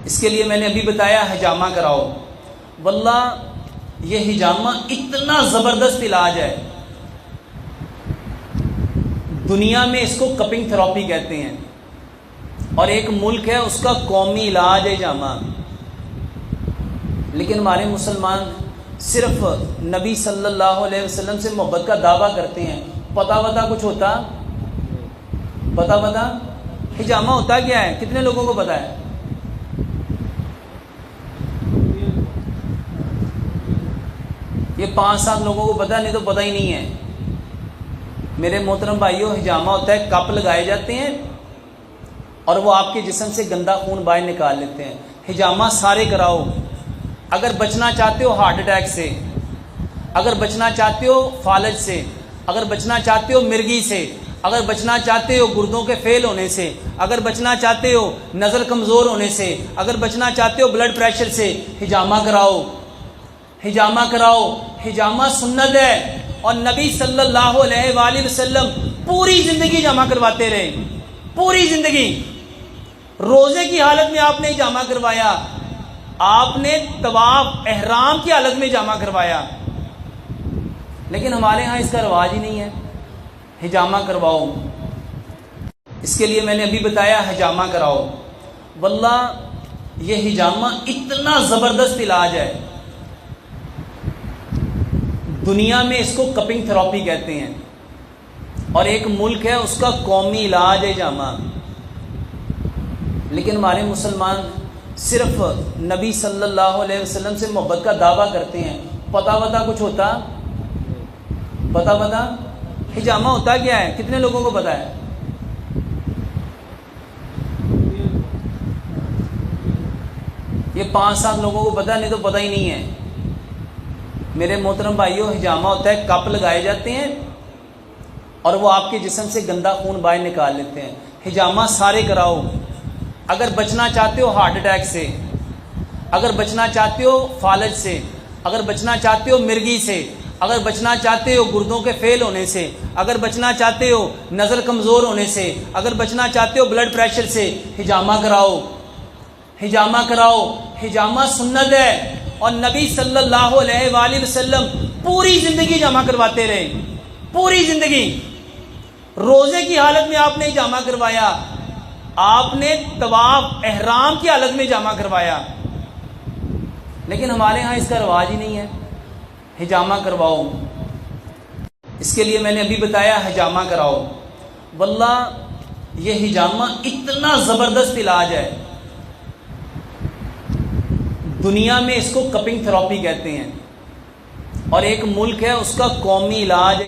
اس کے لیے میں نے ابھی بتایا حجامہ کراؤ. واللہ یہ حجامہ اتنا زبردست علاج ہے، دنیا میں اس کو کپنگ تھراپی کہتے ہیں، اور ایک ملک ہے اس کا قومی علاج ہے حجامہ. لیکن ہمارے مسلمان صرف نبی صلی اللہ علیہ وسلم سے محبت کا دعویٰ کرتے ہیں. پتہ کچھ ہوتا؟ پتہ حجامہ ہوتا کیا ہے؟ کتنے لوگوں کو پتہ ہے؟ یہ 5-7 لوگوں کو پتہ ہے، نہیں تو پتہ ہی نہیں ہے. میرے محترم بھائیوں، حجامہ ہوتا ہے کپ لگائے جاتے ہیں اور وہ آپ کے جسم سے گندا خون باہر نکال لیتے ہیں. حجامہ سارے کراؤ. اگر بچنا چاہتے ہو ہارٹ اٹیک سے، اگر بچنا چاہتے ہو فالج سے، اگر بچنا چاہتے ہو مرگی سے، اگر بچنا چاہتے ہو گردوں کے فیل ہونے سے، اگر بچنا چاہتے ہو نظر کمزور ہونے سے، اگر بچنا چاہتے ہو بلڈ پریشر سے، حجامہ کراؤ. حجامہ کراؤ. حجامہ سنت ہے، اور نبی صلی اللہ علیہ وآلہ وسلم پوری زندگی حجامہ کرواتے رہے. پوری زندگی. روزے کی حالت میں آپ نے حجامہ کروایا، آپ نے طواف احرام کی حالت میں حجامہ کروایا. لیکن ہمارے ہاں اس کا رواج ہی نہیں ہے. حجامہ کرواؤ. اس کے لیے میں نے ابھی بتایا حجامہ کراؤ. واللہ یہ حجامہ اتنا زبردست علاج ہے، دنیا میں اس کو کپنگ تھراپی کہتے ہیں، اور ایک ملک ہے اس کا قومی علاج ہے حجامہ. لیکن ہمارے مسلمان صرف نبی صلی اللہ علیہ وسلم سے محبت کا دعویٰ کرتے ہیں. پتہ کچھ ہوتا؟ پتہ حجامہ ہوتا کیا ہے؟ کتنے لوگوں کو پتہ ہے؟ یہ 5-7 لوگوں کو پتہ ہے، نہیں تو پتہ ہی نہیں ہے. میرے محترم بھائیوں، حجامہ ہوتا ہے کپ لگائے جاتے ہیں اور وہ آپ کے جسم سے گندا خون باہر نکال لیتے ہیں. حجامہ سارے کراؤ. اگر بچنا چاہتے ہو ہارٹ اٹیک سے، اگر بچنا چاہتے ہو فالج سے، اگر بچنا چاہتے ہو مرگی سے، اگر بچنا چاہتے ہو گردوں کے فیل ہونے سے، اگر بچنا چاہتے ہو نظر کمزور ہونے سے، اگر بچنا چاہتے ہو بلڈ پریشر سے، حجامہ کراؤ. حجامہ کراؤ. حجامہ سنت ہے، اور نبی صلی اللہ علیہ وآلہ وسلم پوری زندگی حجامہ کرواتے رہے. پوری زندگی. روزے کی حالت میں آپ نے حجامہ کروایا، آپ نے طواف احرام کی حالت میں حجامہ کروایا. لیکن ہمارے ہاں اس کا رواج ہی نہیں ہے. حجامہ کرواؤ. اس کے لیے میں نے ابھی بتایا حجامہ کراؤ. واللہ یہ حجامہ اتنا زبردست علاج ہے، دنیا میں اس کو کپنگ تھراپی کہتے ہیں، اور ایک ملک ہے اس کا قومی علاج